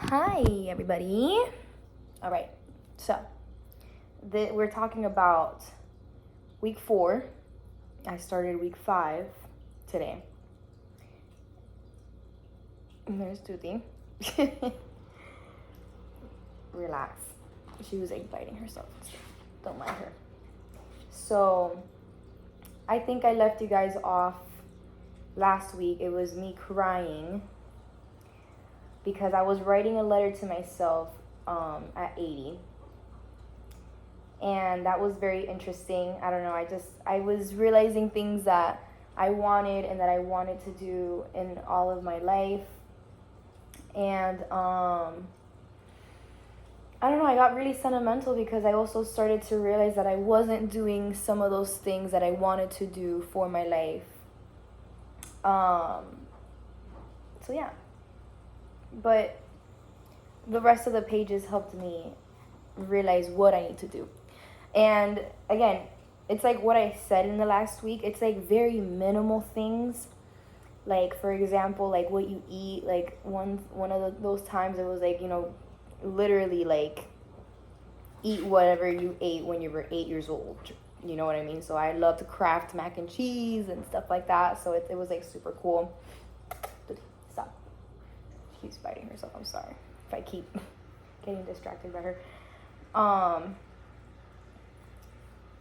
Hi, everybody. All right, so we're talking about week 4. I started week 5 today. And there's Tuti. Relax. She was egg biting herself. Don't mind her. So, I think I left you guys off last week. It was me crying because I was writing a letter to myself at 80. And that was very interesting. I don't know, I was realizing things that I wanted and that I wanted to do in all of my life. And I don't know, I got really sentimental because I also started to realize that I wasn't doing some of those things that I wanted to do for my life. So yeah. But the rest of the pages helped me realize what I need to do. And again, it's like what I said in the last week. It's like very minimal things. Like, for example, like what you eat. Like one of those times it was like, literally like eat whatever you ate when you were 8 years old. You know what I mean? So I love to craft mac and cheese and stuff like that. So it was like super cool. Stop. She keeps biting herself. I'm sorry if I keep getting distracted by her.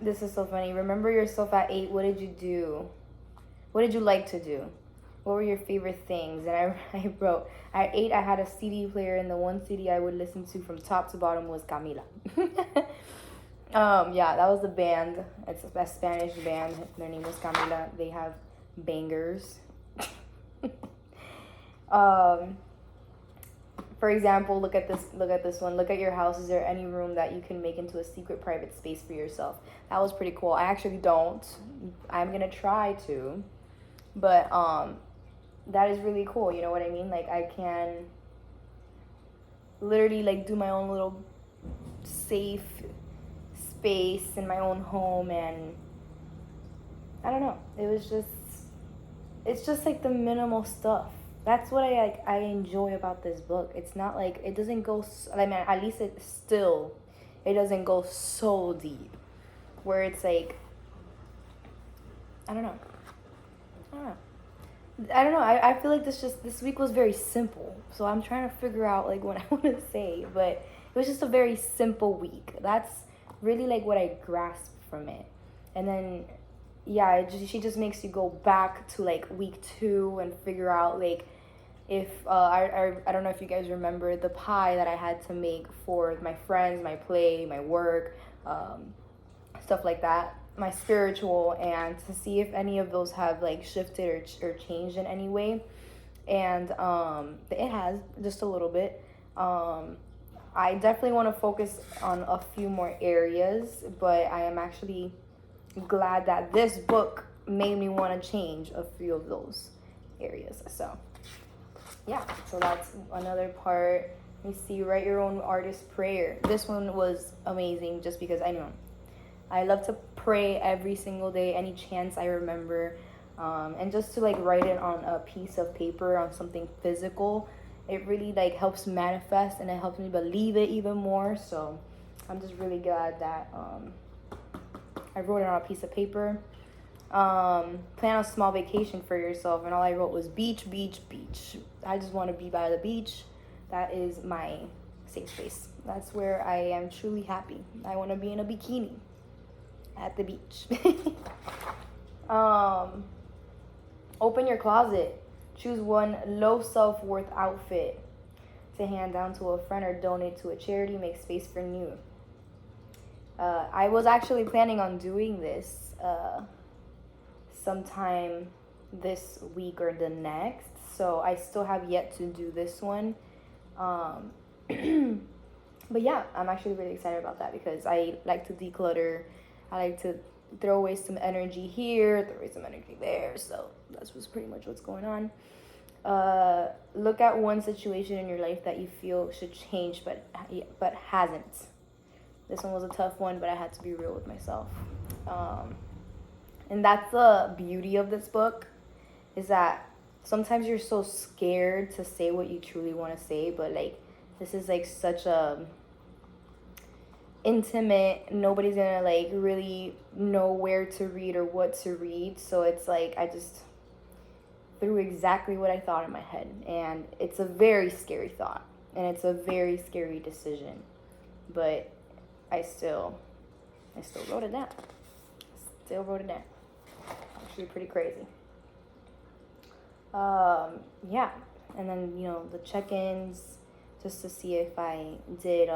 This is so funny. Remember yourself at 8. What did you do? What did you like to do? What were your favorite things? And I wrote, at 8, I had a CD player, and the one CD I would listen to from top to bottom was Camila. Yeah, that was the band. It's a Spanish band. Their name was Camila. They have bangers. For example, look at this one. Look at your house. Is there any room that you can make into a secret private space for yourself? That was pretty cool. I actually don't. I'm gonna try to. But that is really cool, you know what I mean? Like, I can literally like do my own little safe space in my own home, and I don't know. It's just like the minimal stuff. That's what I enjoy about this book. It's not like, it doesn't go, I mean, at least it doesn't go so deep where it's like, I don't know. I feel like this week was very simple. So I'm trying to figure out like what I want to say, but it was just a very simple week. That's really like what I grasped from it. And then yeah, she just makes you go back to like week 2 and figure out like if I don't know if you guys remember the pie that I had to make for my friends, my play, my work, stuff like that, my spiritual, and to see if any of those have like shifted or changed in any way. And it has, just a little bit. I definitely want to focus on a few more areas, but I am actually glad that this book made me want to change a few of those areas. So yeah, so that's another part. Let me see, write your own artist prayer. This one was amazing just because I love to pray every single day, any chance I remember, and just to like write it on a piece of paper, on something physical, it really like helps manifest, and it helps me believe it even more. So I'm just really glad that I wrote it on a piece of paper. Plan a small vacation for yourself, and all I wrote was beach, beach, beach. I just want to be by the beach. That is my safe space. That's where I am truly happy. I want to be in a bikini at the beach. Open your closet. Choose one low self-worth outfit to hand down to a friend or donate to a charity. Make space for new. I was actually planning on doing this sometime this week or the next, so I still have yet to do this one. But yeah, I'm actually really excited about that because I like to declutter. I like to throw away some energy here, throw away some energy there. So that's pretty much what's going on. Look at one situation in your life that you feel should change but hasn't. This one was a tough one, but I had to be real with myself. And that's the beauty of this book, is that sometimes you're so scared to say what you truly want to say, but like this is like such a intimate, nobody's gonna like really know where to read or what to read, so it's like I just threw exactly what I thought in my head, and it's a very scary thought, and it's a very scary decision, but I still wrote it down. Still wrote it down. Actually pretty crazy. Yeah, and then the check-ins, just to see if I did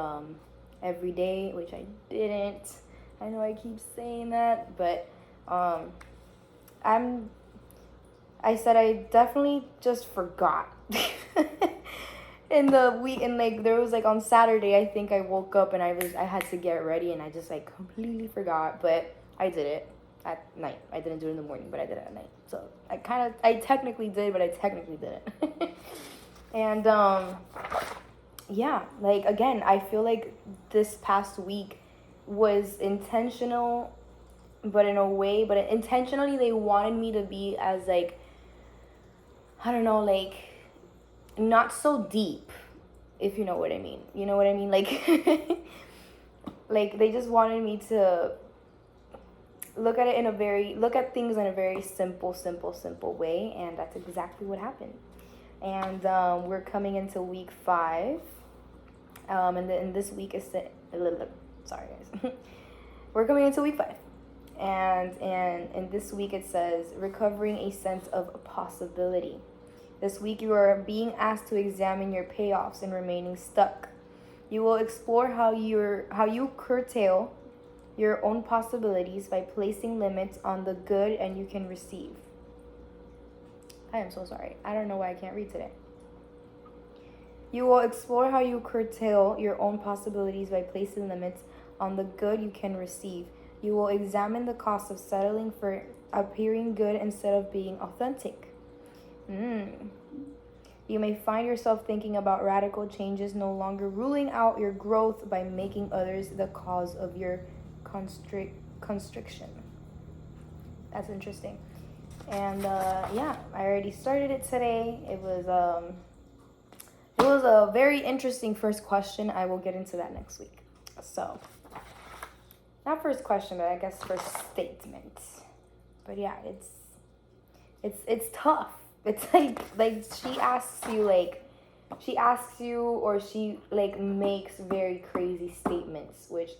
every day, which I didn't. I know I keep saying that, but I said I definitely just forgot. In the week, and like there was like on Saturday, I think I woke up and I had to get ready, and I just like completely forgot, but I did it at night. I didn't do it in the morning, but I did it at night. So I technically did, but I technically didn't. And yeah, like again, I feel like this past week was intentional, but in a way, but intentionally they wanted me to be as like, I don't know, like not so deep, if you know what I mean. You know what I mean? Like like they just wanted me to look at things in a very simple way, and that's exactly what happened. And we're coming into week 5. And this week is sorry guys. We're coming into week 5. And in this week it says recovering a sense of possibility. This week you are being asked to examine your payoffs and remaining stuck. You will explore how you curtail your own possibilities by placing limits on the good and you can receive. I am so sorry. I don't know why I can't read today. You will explore how you curtail your own possibilities by placing limits on the good you can receive. You will examine the cost of settling for appearing good instead of being authentic. You may find yourself thinking about radical changes, no longer ruling out your growth by making others the cause of your constriction. That's interesting. And yeah, I already started it today. It was a very interesting first question. I will get into that next week. So, not first question, but I guess first statement. But yeah, it's tough. It's like she asks you or she like makes very crazy statements, which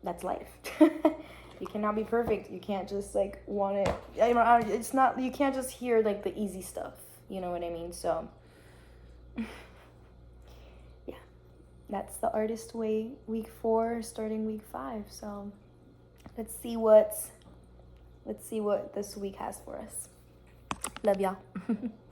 that's life. You cannot be perfect. You can't just like want it. It's not. You can't just hear like the easy stuff. You know what I mean? So yeah, that's the Artist Way week 4, starting week 5. So let's see what this week has for us. Love y'all.